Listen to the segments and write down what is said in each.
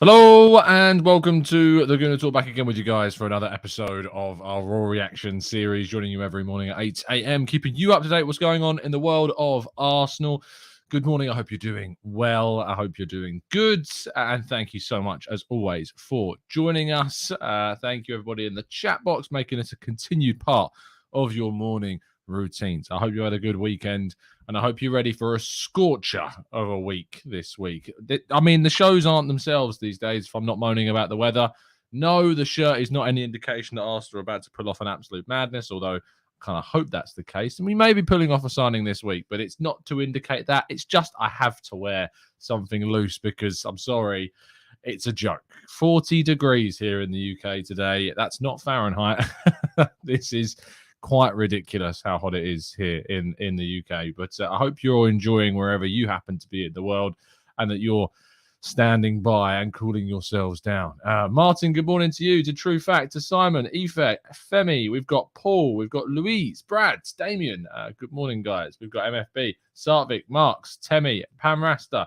Hello and welcome to the Gooner Talk, back again with you guys for another episode of our Raw Reaction series, joining you every morning at 8 a.m, keeping you up to date what's going on in the world of Arsenal. Good morning. I hope you're doing well. I hope you're doing good. And thank you so much, as always, for joining us. Thank you, everybody in the chat box, making this a continued part of your morning routines. I hope you had a good weekend, and I hope you're ready for a scorcher of a week this week. I mean, the shows aren't themselves these days, if I'm not moaning about the weather. No, the shirt is not any indication that Arsenal are about to pull off an absolute madness, although I kind of hope that's the case. And we may be pulling off a signing this week, but it's not to indicate that. It's just I have to wear something loose because, I'm sorry, it's a joke. 40 degrees here in the UK today. That's not Fahrenheit. This is quite ridiculous how hot it is here in the UK. But I hope you're all enjoying wherever you happen to be in the world, and that you're standing by and cooling yourselves down. Martin, good morning to you. To True Fact, to Simon, Ife, Femi, we've got Paul, we've got Louise, Brad, Damien. Good morning, guys. We've got MFB, Sarvik, Marks, Temi, Pam Rasta.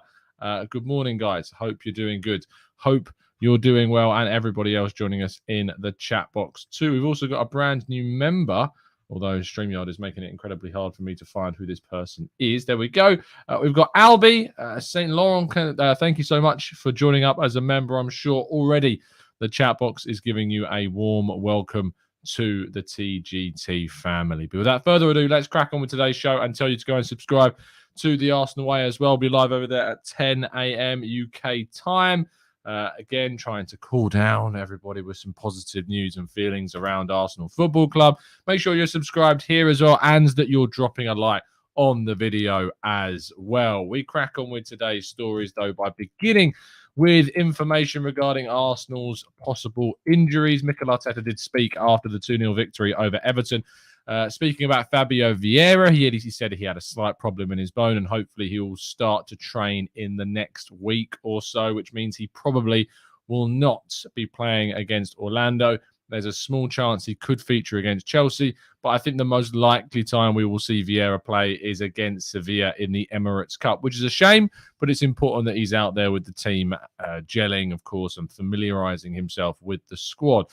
Good morning, guys. Hope you're doing good. Hope you're doing well, and everybody else joining us in the chat box too. We've also got a brand new member, although StreamYard is making it incredibly hard for me to find who this person is. There we go. We've got Albie, St. Laurent. Thank you so much for joining up as a member. I'm sure already the chat box is giving you a warm welcome to the TGT family. But without further ado, let's crack on with today's show and tell you to go and subscribe to the Arsenal Way as well. We'll be live over there at 10 a.m. UK time. Again, trying to cool down everybody with some positive news and feelings around Arsenal Football Club. Make sure you're subscribed here as well, and that you're dropping a like on the video as well. We crack on with today's stories, though, by beginning with information regarding Arsenal's possible injuries. Mikel Arteta did speak after the 2-0 victory over Everton. Speaking about Fabio Vieira, he said he had a slight problem in his bone, and hopefully he will start to train in the next week or so, which means he probably will not be playing against Orlando. There's a small chance he could feature against Chelsea, but I think the most likely time we will see Vieira play is against Sevilla in the Emirates Cup, which is a shame, but it's important that he's out there with the team, gelling, of course, and familiarising himself with the squad.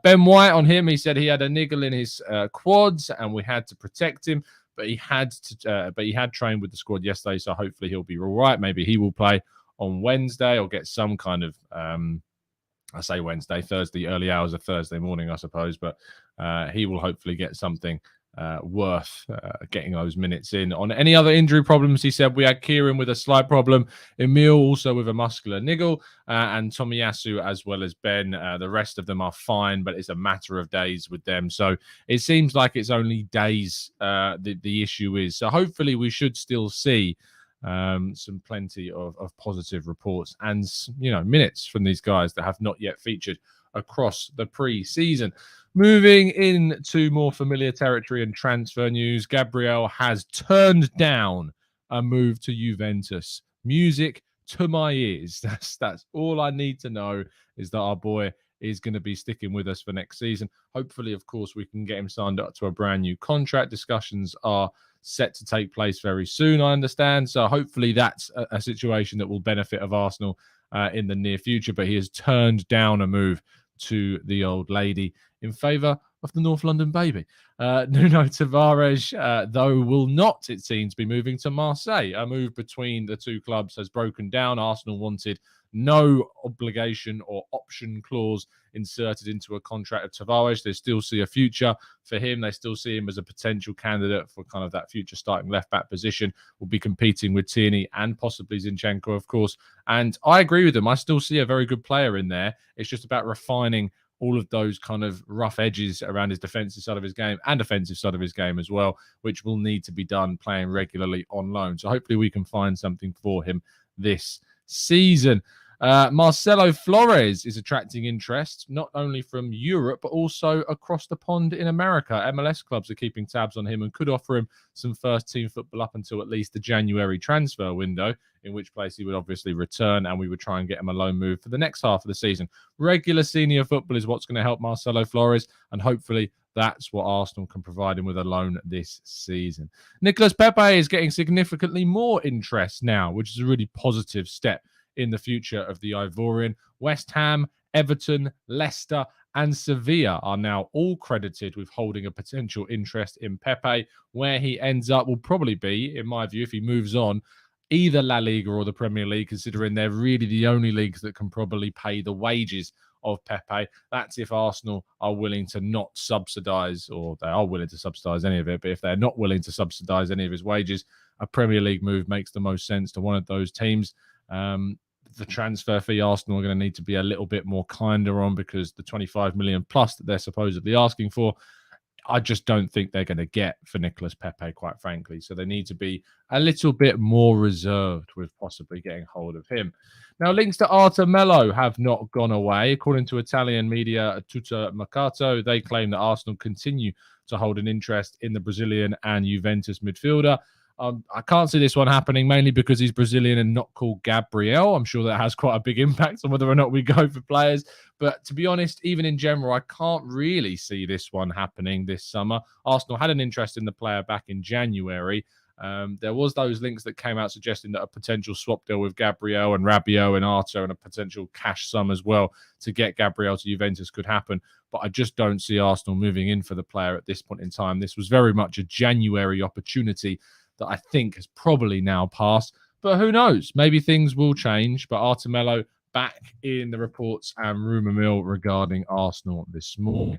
Ben White, on him, he said he had a niggle in his quads and we had to protect him, but he had trained with the squad yesterday, so hopefully he'll be all right. Maybe he will play on Wednesday or get some kind of I say Wednesday, Thursday, early hours of Thursday morning, I suppose. But he will hopefully get something worth getting those minutes in. On any other injury problems, he said we had Kieran with a slight problem, Emil also with a muscular niggle, and Tomiyasu as well as Ben. The rest of them are fine, but it's a matter of days with them. So it seems like it's only days the issue is. So hopefully we should still see some plenty of positive reports and, minutes from these guys that have not yet featured across the pre-season. Moving into more familiar territory and transfer news, Gabriel has turned down a move to Juventus. Music to my ears. That's all I need to know, is that our boy is going to be sticking with us for next season. Hopefully, of course, we can get him signed up to a brand new contract. Discussions are set to take place very soon, I understand. So hopefully that's a situation that will benefit of Arsenal in the near future. But he has turned down a move to the old lady in favour of the North London baby. Nuno Tavares, though, will not, it seems, be moving to Marseille. A move between the two clubs has broken down. Arsenal wanted no obligation or option clause inserted into a contract of Tavares. They still see a future for him. They still see him as a potential candidate for kind of that future starting left-back position. Will be competing with Tierney and possibly Zinchenko, of course. And I agree with them. I still see a very good player in there. It's just about refining all of those kind of rough edges around his defensive side of his game and offensive side of his game as well, which will need to be done playing regularly on loan. So hopefully we can find something for him this season. Marcelo Flores is attracting interest not only from Europe but also across the pond in America. MLS clubs are keeping tabs on him and could offer him some first team football up until at least the January transfer window, in which place he would obviously return and we would try and get him a loan move for the next half of the season. Regular senior football is what's going to help Marcelo Flores, and hopefully that's what Arsenal can provide him with a loan this season. Nicolas Pepe is getting significantly more interest now, which is a really positive step in the future of the Ivorian. West Ham, Everton, Leicester, and Sevilla are now all credited with holding a potential interest in Pepe. Where he ends up will probably be, in my view, if he moves on, either La Liga or the Premier League, considering they're really the only leagues that can probably pay the wages of Pepe. That's if Arsenal are willing to not subsidise, or they are willing to subsidise any of it, but if they're not willing to subsidise any of his wages, a Premier League move makes the most sense to one of those teams. The transfer fee Arsenal are going to need to be a little bit more kinder on, because the 25 million plus that they're supposedly asking for, I just don't think they're going to get for Nicolas Pepe, quite frankly. So they need to be a little bit more reserved with possibly getting hold of him. Now, links to Melo have not gone away. According to Italian media Tutto Mercato, they claim that Arsenal continue to hold an interest in the Brazilian and Juventus midfielder. I can't see this one happening, mainly because he's Brazilian and not called Gabriel. I'm sure that has quite a big impact on whether or not we go for players. But to be honest, even in general, I can't really see this one happening this summer. Arsenal had an interest in the player back in January. There was those links that came out suggesting that a potential swap deal with Gabriel and Rabiot and Arto and a potential cash sum as well to get Gabriel to Juventus could happen. But I just don't see Arsenal moving in for the player at this point in time. This was very much a January opportunity that I think has probably now passed. But who knows? Maybe things will change. But Melo back in the reports and rumour mill regarding Arsenal this morning.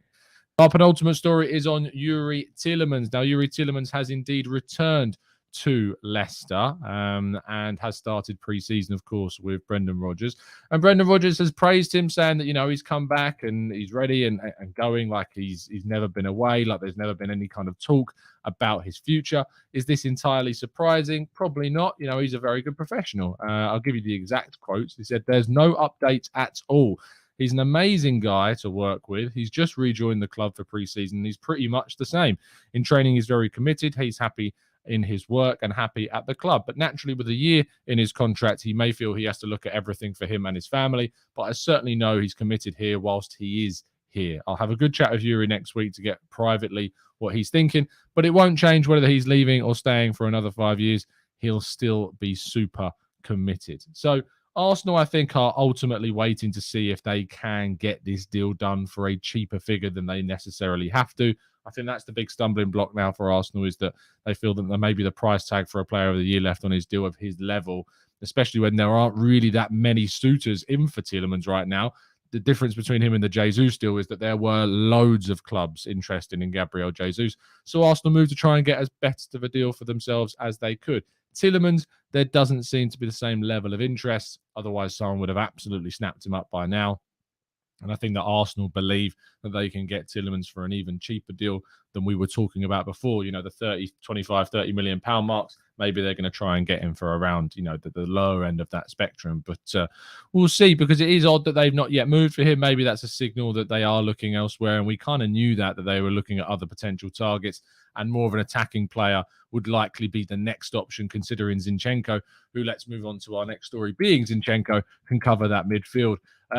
Our penultimate story is on Youri Tielemans. Now, Youri Tielemans has indeed returned to Leicester and has started pre-season, of course, with Brendan Rodgers. And Brendan Rodgers has praised him, saying that, you know, he's come back and he's ready and going, like he's never been away, like there's never been any kind of talk about his future. Is this entirely surprising? Probably not. You know, he's a very good professional. I'll give you the exact quotes. He said, "There's no update at all. He's an amazing guy to work with. He's just rejoined the club for pre-season. He's pretty much the same. In training, he's very committed. He's happy in his work and happy at the club. But naturally, with a year in his contract, he may feel he has to look at everything for him and his family. But I certainly know he's committed here whilst he is here." I'll have a good chat with Youri next week to get privately what he's thinking. But it won't change whether he's leaving or staying for another 5 years. He'll still be super committed. So Arsenal, I think, are ultimately waiting to see if they can get this deal done for a cheaper figure than they necessarily have to. I think that's the big stumbling block now for Arsenal, is that they feel that there may be the price tag for a player of the year left on his deal of his level, especially when there aren't really that many suitors in for Tielemans right now. The difference between him and the Jesus deal is that there were loads of clubs interested in Gabriel Jesus. So Arsenal moved to try and get as best of a deal for themselves as they could. Tielemans, there doesn't seem to be the same level of interest. Otherwise, someone would have absolutely snapped him up by now. And I think that Arsenal believe that they can get Tielemans for an even cheaper deal than we were talking about before. You know, the 30 million pound marks. Maybe they're going to try and get him for around, you know, the lower end of that spectrum. But we'll see, because it is odd that they've not yet moved for him. Maybe that's a signal that they are looking elsewhere. And we kind of knew that they were looking at other potential targets, and more of an attacking player would likely be the next option, considering Zinchenko, who, let's move on to our next story, being Zinchenko, can cover that midfield.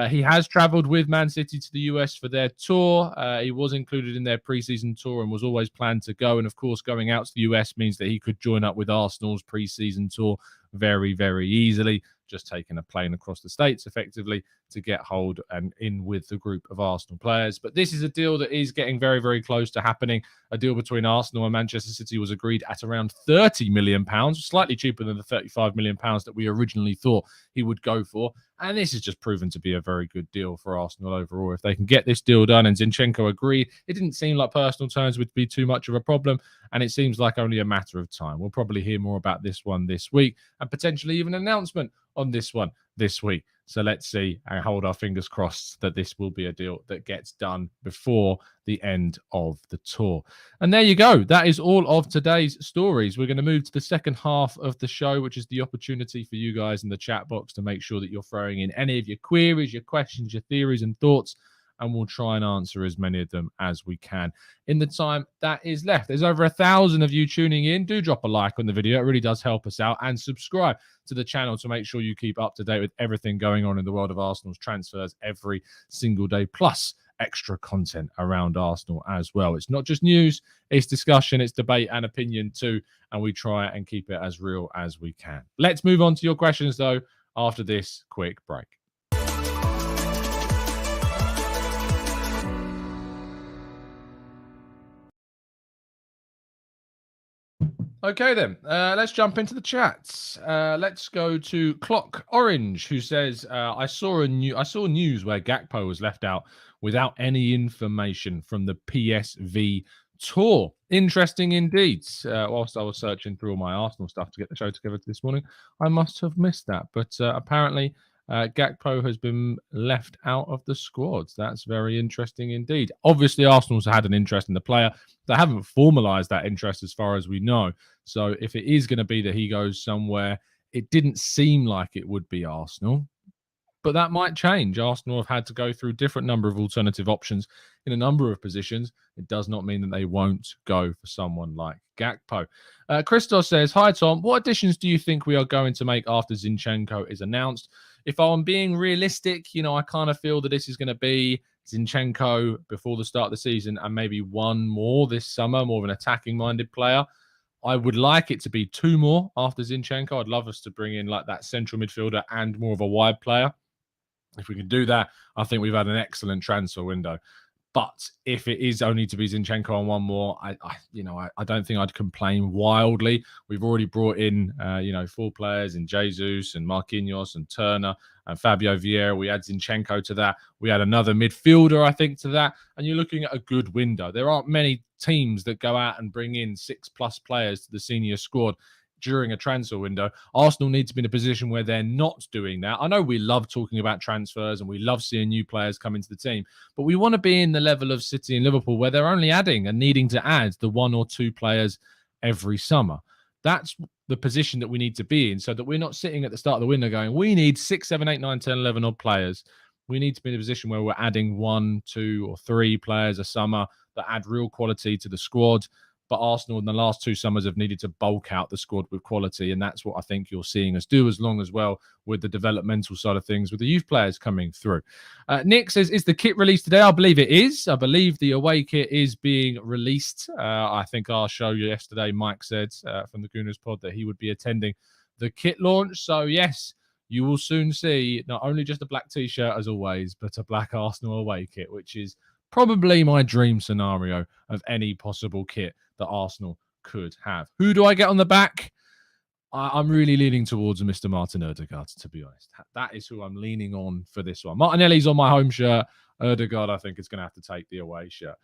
He has travelled with Man City to the US for their tour. He was included in their pre-season tour and was always planned to go. And of course, going out to the US means that he could join up with Arsenal's pre-season tour very, very easily. Just taking a plane across the States effectively to get hold and in with the group of Arsenal players. But this is a deal that is getting very, very close to happening. A deal between Arsenal and Manchester City was agreed at around £30 million, slightly cheaper than the £35 million that we originally thought he would go for. And this has just proven to be a very good deal for Arsenal overall. If they can get this deal done and Zinchenko agreed, it didn't seem like personal terms would be too much of a problem. And it seems like only a matter of time. We'll probably hear more about this one this week, and potentially even an announcement on this one this week. So let's see and hold our fingers crossed that this will be a deal that gets done before the end of the tour. And there you go. That is all of today's stories. We're going to move to the second half of the show, which is the opportunity for you guys in the chat box to make sure that you're throwing in any of your queries, your questions, your theories and thoughts, and we'll try and answer as many of them as we can in the time that is left. There's over 1,000 of you tuning in. Do drop a like on the video. It really does help us out. And subscribe to the channel to make sure you keep up to date with everything going on in the world of Arsenal's transfers every single day, plus extra content around Arsenal as well. It's not just news, it's discussion, it's debate and opinion too. And we try and keep it as real as we can. Let's move on to your questions, though. after this quick break. Okay, then. Let's jump into the chats. Let's go to Clock Orange, who says, I saw news where Gakpo was left out without any information from the PSV tour. Interesting indeed. Whilst I was searching through all my Arsenal stuff to get the show together this morning, I must have missed that. But apparently, Gakpo has been left out of the squad. That's very interesting indeed. Obviously, Arsenal's had an interest in the player. They haven't formalised that interest as far as we know. So if it is going to be that he goes somewhere, it didn't seem like it would be Arsenal. But that might change. Arsenal have had to go through different number of alternative options in a number of positions. It does not mean that they won't go for someone like Gakpo. Christos says, hi, Tom. What additions do you think we are going to make after Zinchenko is announced? If I'm being realistic, I kind of feel that this is going to be Zinchenko before the start of the season and maybe one more this summer, more of an attacking-minded player. I would like it to be two more after Zinchenko. I'd love us to bring in like that central midfielder and more of a wide player. If we can do that, I think we've had an excellent transfer window. But if it is only to be Zinchenko and one more, I don't think I'd complain wildly. We've already brought in, 4 players in Jesus and Marquinhos and Turner and Fabio Vieira. We add Zinchenko to that. We add another midfielder, I think, to that. And you're looking at a good window. There aren't many teams that go out and bring in 6+ players to the senior squad during a transfer window. Arsenal need to be in a position where they're not doing that. I know we love talking about transfers and we love seeing new players come into the team, but we want to be in the level of City and Liverpool where they're only adding and needing to add the 1 or 2 players every summer. That's the position that we need to be in so that we're not sitting at the start of the window going, we need 6, 7, 8, 9, 10, 11 odd players. We need to be in a position where we're adding 1, 2 or 3 players a summer that add real quality to the squad. But Arsenal in the last 2 summers have needed to bulk out the squad with quality. And that's what I think you're seeing us do as long as well with the developmental side of things, with the youth players coming through. Nick says, is the kit released today? I believe it is. I believe the away kit is being released. I think our show yesterday, Mike said from the Gooners pod that he would be attending the kit launch. So yes, you will soon see not only just a black t-shirt as always, but a black Arsenal away kit, which is probably my dream scenario of any possible kit that Arsenal could have. Who do I get on the back? I'm really leaning towards Mr. Martin Ødegaard, to be honest. That is who I'm leaning on for this one. Martinelli's on my home shirt. Ødegaard, I think, is going to have to take the away shirt.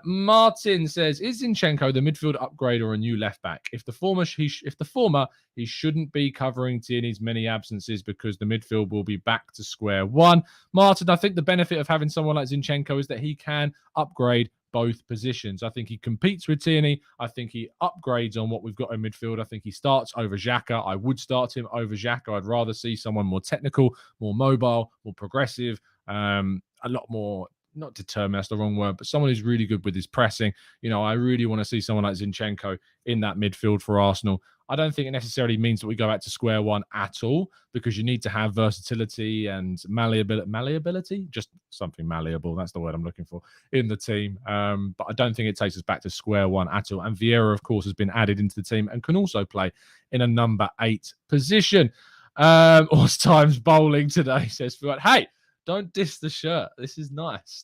Martin says, is Zinchenko the midfield upgrade or a new left back? If the former, he shouldn't be covering Tierney's many absences because the midfield will be back to square one. Martin, I think the benefit of having someone like Zinchenko is that he can upgrade both positions. I think he competes with Tierney. I think he upgrades on what we've got in midfield. I think he starts over Xhaka. I would start him over Xhaka. I'd rather see someone more technical, more mobile, more progressive, a lot more, not determined, that's the wrong word, but someone who's really good with his pressing. I really want to see someone like Zinchenko in that midfield for Arsenal. I don't think it necessarily means that we go back to square one at all, because you need to have versatility and malleability, just something malleable. That's the word I'm looking for in the team. But I don't think it takes us back to square one at all. And Vieira, of course, has been added into the team and can also play in a number 8 position. Horse Times Bowling today says, hey, don't diss the shirt. This is nice.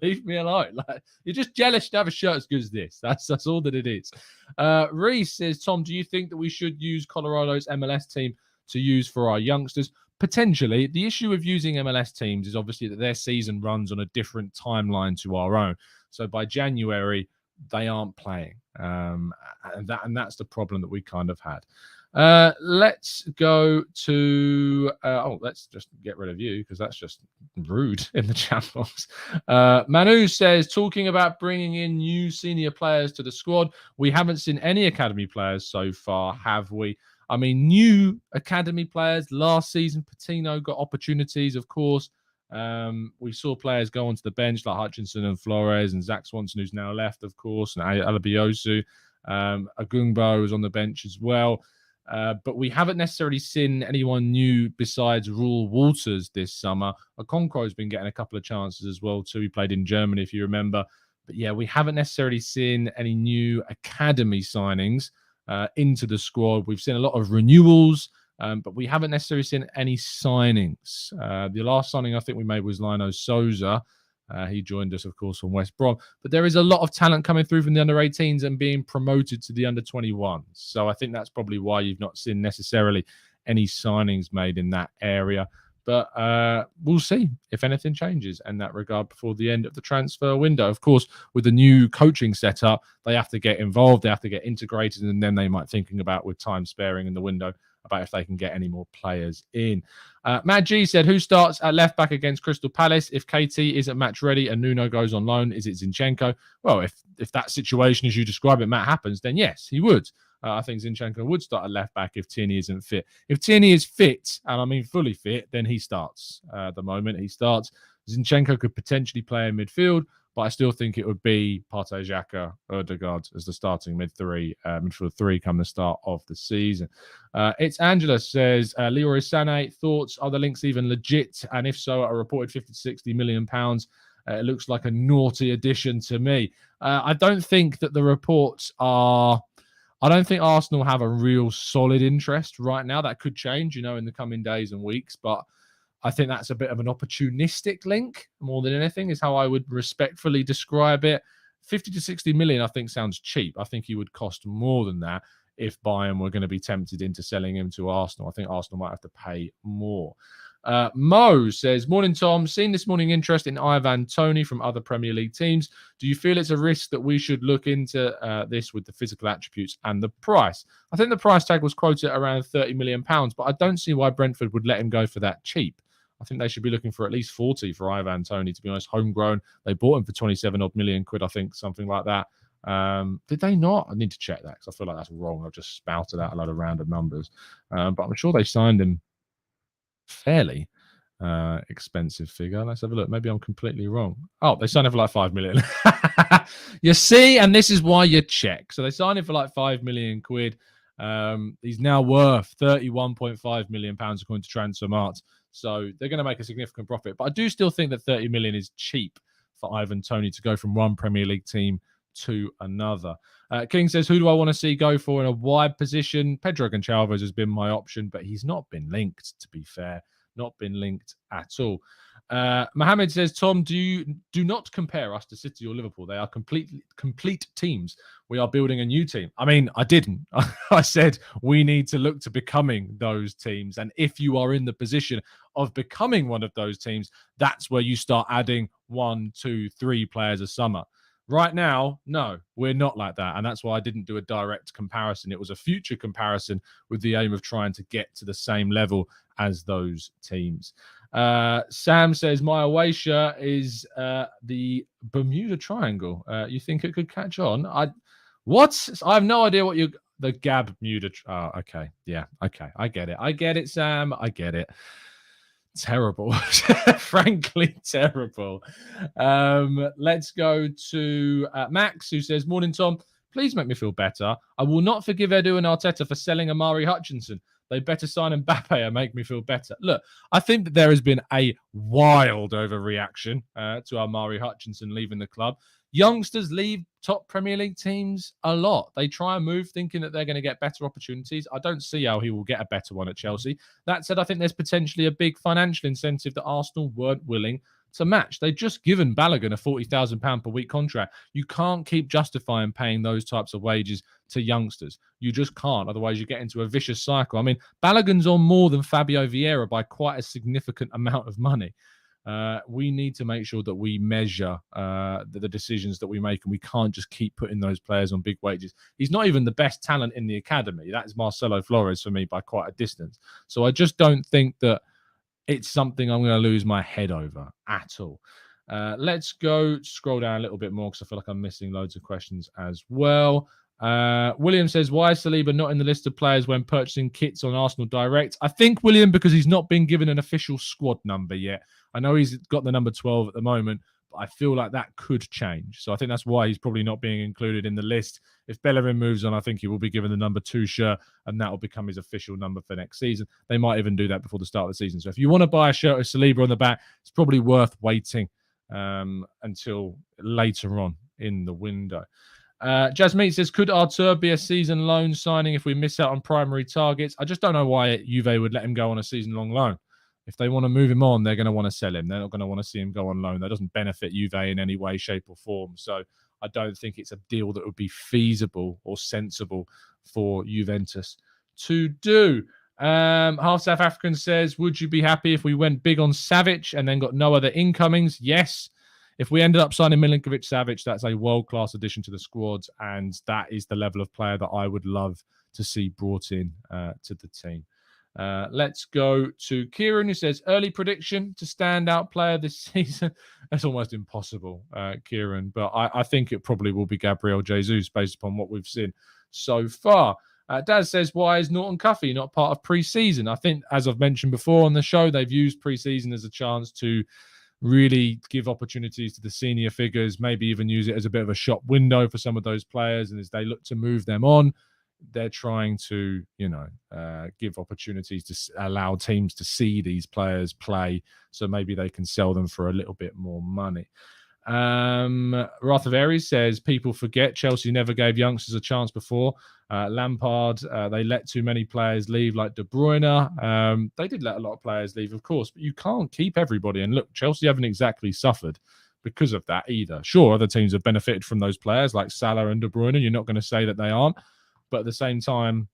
Leave me alone. You're just jealous to have a shirt as good as this. That's all that it is. Reese says, Tom, do you think that we should use Colorado's MLS team to use for our youngsters? Potentially. The issue with using MLS teams is obviously that their season runs on a different timeline to our own. So by January, they aren't playing. And that's the problem that we kind of had. Let's go to let's just get rid of you because that's just rude in the chat box. Manu says, talking about bringing in new senior players to the squad, we haven't seen any academy players so far, have we? I mean, new academy players last season. Patino got opportunities, of course. We saw players go onto the bench like Hutchinson and Flores and Zach Swanson, who's now left, of course, and Alabiosu. Agungbo was on the bench as well. But we haven't necessarily seen anyone new besides Rule Walters this summer. Okonkwo's been getting a couple of chances as well too. He played in Germany, if you remember. But yeah, we haven't necessarily seen any new academy signings into the squad. We've seen a lot of renewals, but we haven't necessarily seen any signings. The last signing I think we made was Lino Souza. He joined us, of course, from West Brom. But there is a lot of talent coming through from the under-18s and being promoted to the under-21s. So I think that's probably why you've not seen necessarily any signings made in that area. But we'll see if anything changes in that regard before the end of the transfer window. Of course, with the new coaching setup, they have to get involved, they have to get integrated, and then they might thinking about, with time sparing in the window, about if they can get any more players in. Matt G said, who starts at left back against Crystal Palace if KT isn't match ready and Nuno goes on loan? Is it Zinchenko? Well, if that situation as you describe it, Matt, happens, then yes, he would. I think Zinchenko would start at left back if Tierney isn't fit. If Tierney is fit, and I mean fully fit, then he starts. At the moment, he starts. Zinchenko could potentially play in midfield, but I still think it would be Partey, Xhaka, Ødegaard as the starting midfield three come the start of the season. It's Angela says, Leroy Sané, thoughts, are the links even legit? And if so, a reported 50 to 60 million pounds. It looks like a naughty addition to me. I don't think that the reports are... I don't think Arsenal have a real solid interest right now. That could change, in the coming days and weeks. But I think that's a bit of an opportunistic link more than anything is how I would respectfully describe it. 50 to 60 million, I think, sounds cheap. I think he would cost more than that if Bayern were going to be tempted into selling him to Arsenal. I think Arsenal might have to pay more. Mo says, morning, Tom. Seen this morning interest in Ivan Toney from other Premier League teams. Do you feel it's a risk that we should look into this with the physical attributes and the price? I think the price tag was quoted at around £30 million, but I don't see why Brentford would let him go for that cheap. I think they should be looking for at least 40 for Ivan Toney, to be honest. Homegrown. They bought him for 27 odd million quid, I think, something like that. Did they not? I need to check that because I feel like that's wrong. I've just spouted out a lot of random numbers. But I'm sure they signed him fairly expensive figure. Let's have a look. Maybe I'm completely wrong. Oh, they signed him for like 5 million. You see, and this is why you check. So they signed him for like 5 million quid. He's now worth 31.5 million pounds according to Transfermarkt. So they're going to make a significant profit. But I do still think that 30 million is cheap for Ivan Toney to go from one Premier League team to another. King says, who do I want to see go for in a wide position? Pedro Gonçalves has been my option, but he's not been linked, to be fair. Not been linked at all. Mohammed says, Tom, do not compare us to City or Liverpool. They are complete teams. We are building a new team. I mean, I didn't. I said we need to look to becoming those teams. And if you are in the position of becoming one of those teams, that's where you start adding 1, 2, 3 players a summer. Right now, no, we're not like that. And that's why I didn't do a direct comparison. It was a future comparison with the aim of trying to get to the same level as those teams. Sam says, my away shirt is the Bermuda Triangle. You think it could catch on? I have no idea what the Gab Muda. Oh, okay. Yeah. Okay. I get it, Sam. I get it. Terrible. Frankly, terrible. Let's go to Max, who says, morning, Tom. Please make me feel better. I will not forgive Edu and Arteta for selling Amari Hutchinson. They better sign Mbappe and make me feel better. Look, I think that there has been a wild overreaction to Amari Hutchinson leaving the club. Youngsters leave top Premier League teams a lot. They try and move thinking that they're going to get better opportunities. I don't see how he will get a better one at Chelsea. That said, I think there's potentially a big financial incentive that Arsenal weren't willing to match. They've just given Balogun a £40,000 per week contract. You can't keep justifying paying those types of wages to youngsters. You just can't. Otherwise, you get into a vicious cycle. I mean, Balogun's on more than Fabio Vieira by quite a significant amount of money. We need to make sure that we measure the decisions that we make, and we can't just keep putting those players on big wages. He's not even the best talent in the academy. That is Marcelo Flores for me by quite a distance. So I just don't think that it's something I'm going to lose my head over at all. Let's go scroll down a little bit more because I feel like I'm missing loads of questions as well. William says, why is Saliba not in the list of players when purchasing kits on Arsenal Direct? I think, William, because he's not been given an official squad number yet. I know he's got the number 12 at the moment, but I feel like that could change. So I think that's why he's probably not being included in the list. If Bellerin moves on, I think he will be given the number 2 shirt, and that will become his official number for next season. They might even do that before the start of the season. So if you want to buy a shirt with Saliba on the back, it's probably worth waiting until later on in the window. Jasmine says, could Artur be a season loan signing if we miss out on primary targets? I just don't know why Juve would let him go on a season-long loan. If they want to move him on, they're going to want to sell him. They're not going to want to see him go on loan. That doesn't benefit Juve in any way, shape, or form. So I don't think it's a deal that would be feasible or sensible for Juventus to do. Half South African says, would you be happy if we went big on Savic and then got no other incomings? Yes. If we ended up signing Milinkovic-Savic, that's a world-class addition to the squad, and that is the level of player that I would love to see brought in to the team. Let's go to Kieran, who says, early prediction to standout player this season. That's almost impossible, Kieran, but I think it probably will be Gabriel Jesus based upon what we've seen so far. Daz says, why is Norton Cuffy not part of pre-season? I think, as I've mentioned before on the show, they've used pre-season as a chance to really give opportunities to the senior figures, maybe even use it as a bit of a shop window for some of those players. And as they look to move them on, they're trying to, give opportunities to allow teams to see these players play. So maybe they can sell them for a little bit more money. Wrath of Aries says, people forget Chelsea never gave youngsters a chance before. Lampard, they let too many players leave, like De Bruyne. They did let a lot of players leave, of course, but you can't keep everybody. And look, Chelsea haven't exactly suffered because of that either. Sure, other teams have benefited from those players like Salah and De Bruyne. You're not going to say that they aren't. But at the same time,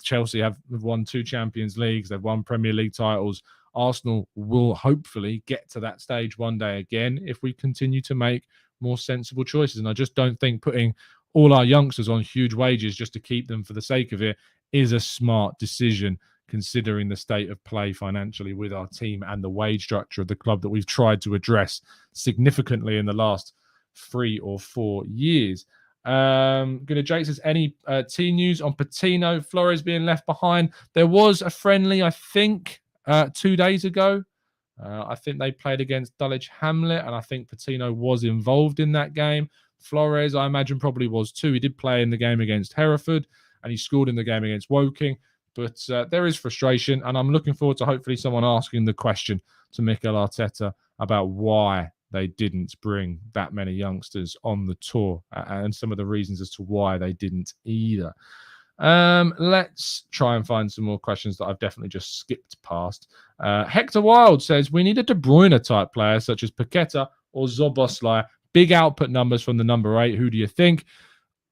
Chelsea have won 2 Champions Leagues. They've won Premier League titles. Arsenal will hopefully get to that stage one day again if we continue to make more sensible choices. And I just don't think putting all our youngsters on huge wages just to keep them for the sake of it is a smart decision, considering the state of play financially with our team and the wage structure of the club that we've tried to address significantly in the last 3 or 4 years. Gooner Jake says, any team news on Patino, Flores being left behind? There was a friendly, I think, 2 days ago. I think they played against Dulwich Hamlet, and I think Patino was involved in that game. Flores, I imagine, probably was too. He did play in the game against Hereford, and he scored in the game against Woking. But there is frustration, and I'm looking forward to hopefully someone asking the question to Mikel Arteta about why they didn't bring that many youngsters on the tour and some of the reasons as to why they didn't either. Let's try and find some more questions that I've definitely just skipped past. Hector Wild says, we need a De Bruyne type player such as Paqueta or Szoboszlai. Big output numbers from the number 8. Who do you think?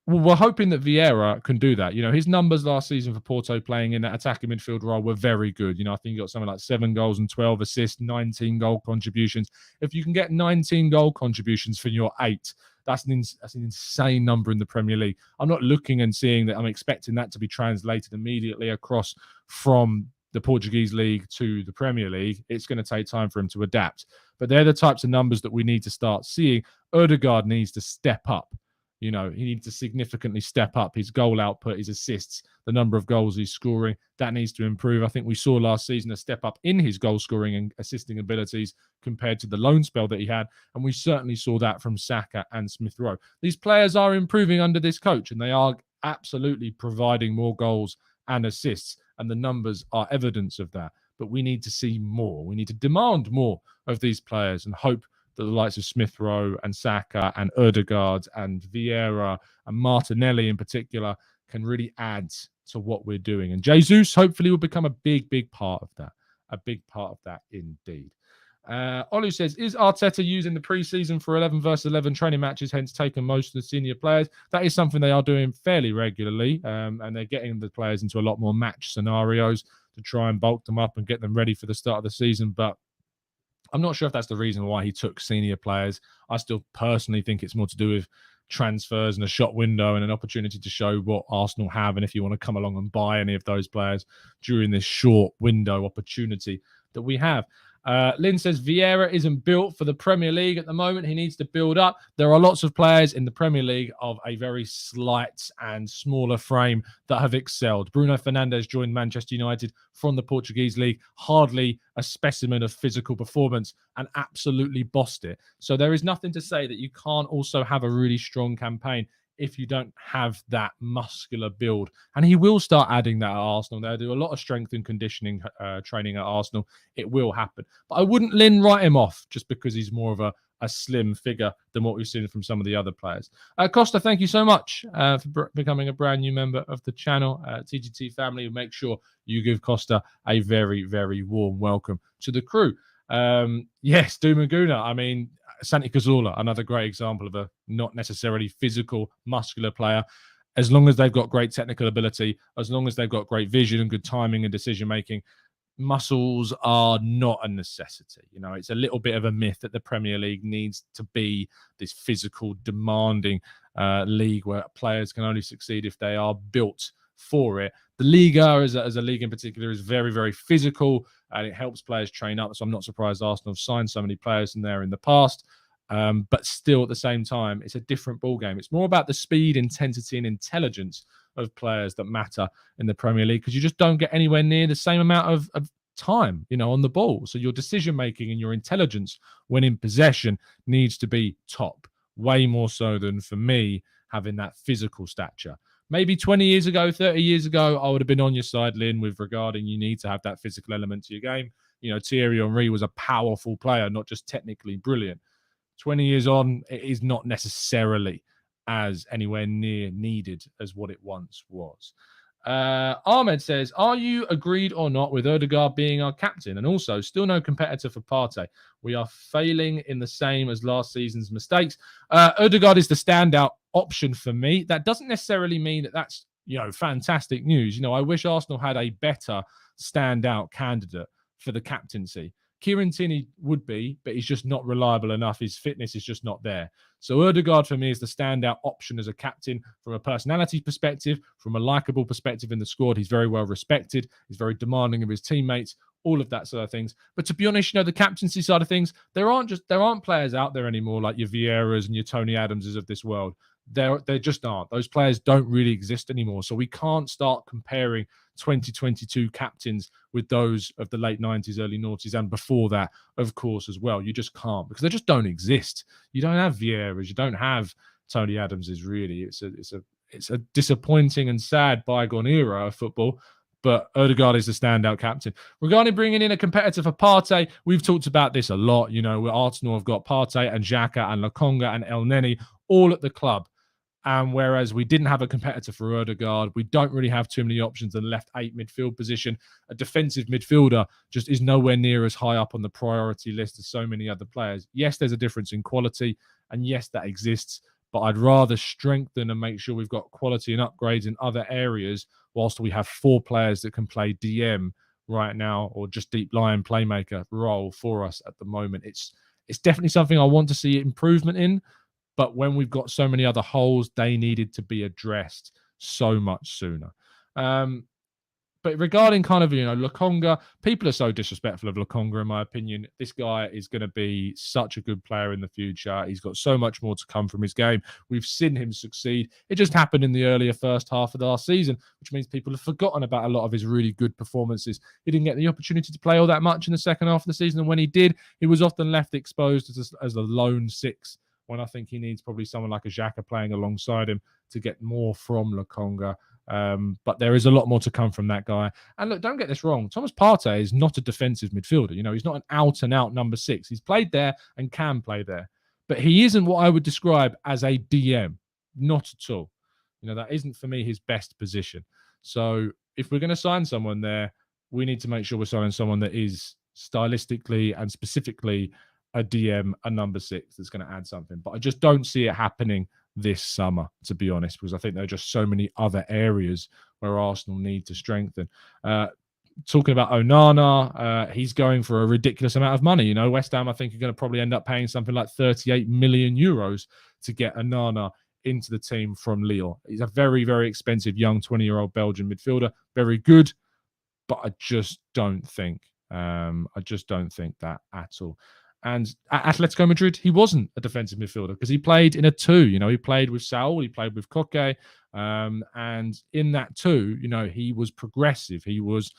Well, we're hoping that Vieira can do that. His numbers last season for Porto playing in that attacking midfield role were very good. I think he got something like 7 goals and 12 assists, 19 goal contributions. If you can get 19 goal contributions for your 8, that's an insane number in the Premier League. I'm not looking and seeing that. I'm expecting that to be translated immediately across from the Portuguese league to the Premier League. It's going to take time for him to adapt. But they're the types of numbers that we need to start seeing. Odegaard needs to step up. He needs to significantly step up his goal output, his assists, the number of goals he's scoring. That needs to improve. I think we saw last season a step up in his goal scoring and assisting abilities compared to the loan spell that he had. And we certainly saw that from Saka and Smith Rowe. These players are improving under this coach, and they are absolutely providing more goals and assists. And the numbers are evidence of that. But we need to see more. We need to demand more of these players and hope that the likes of Smith Rowe and Saka and Odegaard and Vieira and Martinelli in particular can really add to what we're doing. And Jesus hopefully will become a big, big part of that. A big part of that indeed. Olu says, is Arteta using the preseason for 11 versus 11 training matches, hence taking most of the senior players? That is something they are doing fairly regularly, and they're getting the players into a lot more match scenarios to try and bulk them up and get them ready for the start of the season. But I'm not sure if that's the reason why he took senior players. I still personally think it's more to do with transfers and a shop window and an opportunity to show what Arsenal have, and if you want to come along and buy any of those players during this short window opportunity that we have. Lynn says Vieira isn't built for the Premier League at the moment. He needs to build up. There are lots of players in the Premier League of a very slight and smaller frame that have excelled. Bruno Fernandes joined Manchester United from the Portuguese league, hardly a specimen of physical performance, and absolutely bossed it. So there is nothing to say that you can't also have a really strong campaign if you don't have that muscular build. And he will start adding that at Arsenal. They'll do a lot of strength and conditioning training at Arsenal. It will happen. But I wouldn't, Lynn, write him off just because he's more of a a slim figure than what we've seen from some of the other players. Costa, thank you so much for becoming a brand new member of the channel. TGT family, make sure you give Costa a very, very warm welcome to the crew. Yes, Doom and Gooner. I mean, Santi Cazorla, another great example of a not necessarily physical, muscular player. As long as they've got great technical ability, as long as they've got great vision and good timing and decision making, muscles are not a necessity. You know, it's a little bit of a myth that the Premier League needs to be this physical, demanding league where players can only succeed if they are built for it. The Liga, as a league in particular, is very, very physical, and it helps players train up. So I'm not surprised Arsenal have signed so many players in there in the past. But still, at the same time, it's a different ball game. It's more about the speed, intensity, and intelligence of players that matter in the Premier League, because you just don't get anywhere near the same amount of time, you know, on the ball. So your decision making and your intelligence when in possession needs to be top, way more so than, for me, having that physical stature. Maybe 20 years ago, 30 years ago, I would have been on your side, Lynn, with regarding you need to have that physical element to your game. You know, Thierry Henry was a powerful player, not just technically brilliant. 20 years on, it is not necessarily as anywhere near needed as what it once was. Ahmed says, are you agreed or not with Odegaard being our captain? And also, still no competitor for Partey. We are failing in the same as last season's mistakes. Odegaard is the standout option for me. That doesn't necessarily mean that that's, you know, fantastic news. You know, I wish Arsenal had a better standout candidate for the captaincy. Kieran Tierney would be, but he's just not reliable enough. His fitness is just not there. So Odegaard for me is the standout option as a captain from a personality perspective, from a likable perspective in the squad. He's very well respected. He's very demanding of his teammates, all of that sort of things. But to be honest, you know, the captaincy side of things, there aren't players out there anymore like your Vieiras and your Tony Adamses of this world. There just aren't. Those players don't really exist anymore. So we can't start comparing 2022 captains with those of the late 90s, early noughties, and before that, of course, as well. You just can't, because they just don't exist. You don't have Vieiras, you don't have Tony Adamses, really. It's a disappointing and sad bygone era of football. But Odegaard is the standout captain. Regarding bringing in a competitor for Partey, we've talked about this a lot. You know, Arsenal have got Partey and Xhaka and Lokonga and El Neni all at the club. And whereas we didn't have a competitor for Odegaard, we don't really have too many options in the left 8 midfield position. A defensive midfielder just is nowhere near as high up on the priority list as so many other players. Yes, there's a difference in quality, and yes, that exists, but I'd rather strengthen and make sure we've got quality and upgrades in other areas whilst we have 4 players that can play DM right now, or just deep line playmaker role for us at the moment. It's definitely something I want to see improvement in. But when we've got so many other holes, they needed to be addressed so much sooner. But regarding kind of, you know, Lokonga, people are so disrespectful of Lokonga, in my opinion. This guy is going to be such a good player in the future. He's got so much more to come from his game. We've seen him succeed. It just happened in the earlier first half of the last season, which means people have forgotten about a lot of his really good performances. He didn't get the opportunity to play all that much in the second half of the season. And when he did, he was often left exposed as a lone 6, when I think he needs probably someone like a Xhaka playing alongside him to get more from Lokonga. But there is a lot more to come from that guy. And look, don't get this wrong. Thomas Partey is not a defensive midfielder. You know, he's not an out-and-out number 6. He's played there and can play there. But he isn't what I would describe as a DM. Not at all. You know, that isn't, for me, his best position. So if we're going to sign someone there, we need to make sure we're signing someone that is stylistically and specifically a DM, a number 6 that's going to add something. But I just don't see it happening this summer, to be honest, because I think there are just so many other areas where Arsenal need to strengthen. Talking about Onana, he's going for a ridiculous amount of money. You know, West Ham, I think, are going to probably end up paying something like 38 million euros to get Onana into the team from Lille. He's a very, very expensive young 20-year-old Belgian midfielder. Very good, but I just don't think that at all. And at Atletico Madrid, he wasn't a defensive midfielder because he played in a 2. You know, he played with Saul, he played with Koke. And in that 2, you know, he was progressive. He was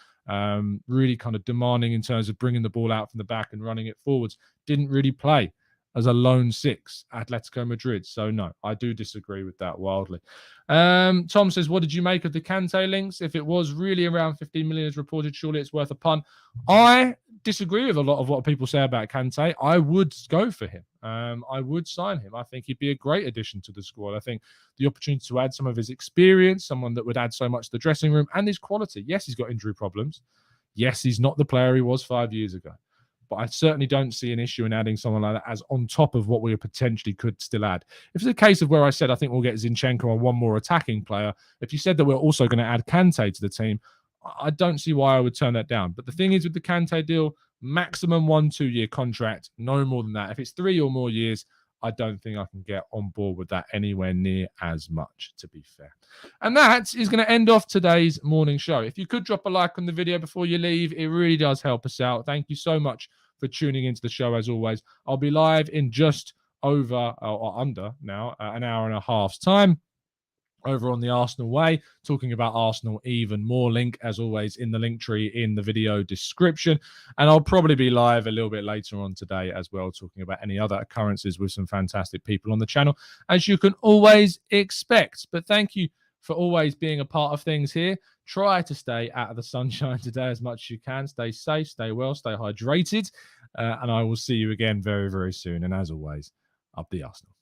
really kind of demanding in terms of bringing the ball out from the back and running it forwards. Didn't really play as a lone six, Atletico Madrid. So no, I do disagree with that wildly. Tom says, what did you make of the Kante links? If it was really around 15 million as reported, surely it's worth a punt. I disagree with a lot of what people say about Kante. I would go for him. I would sign him. I think he'd be a great addition to the squad. I think the opportunity to add some of his experience, someone that would add so much to the dressing room, and his quality. Yes, he's got injury problems. Yes, he's not the player he was 5 years ago. But I certainly don't see an issue in adding someone like that as on top of what we potentially could still add. If it's a case of where I said I think we'll get Zinchenko and one more attacking player, if you said that we're also going to add Kante to the team, I don't see why I would turn that down. But the thing is with the Kante deal, maximum 1-2 year contract, no more than that. If it's 3 or more years, I don't think I can get on board with that anywhere near as much, to be fair. And that is going to end off today's morning show. If you could drop a like on the video before you leave, it really does help us out. Thank you so much for tuning into the show, as always. I'll be live in just over or under now an hour and a half's time over on the Arsenal Way, talking about Arsenal even more. Link, as always, in the link tree in the video description. And I'll probably be live a little bit later on today as well, talking about any other occurrences with some fantastic people on the channel, as you can always expect. But thank you for always being a part of things here. Try to stay out of the sunshine today as much as you can. Stay safe, stay well, stay hydrated. And I will see you again very, very soon. And as always, up the Arsenal.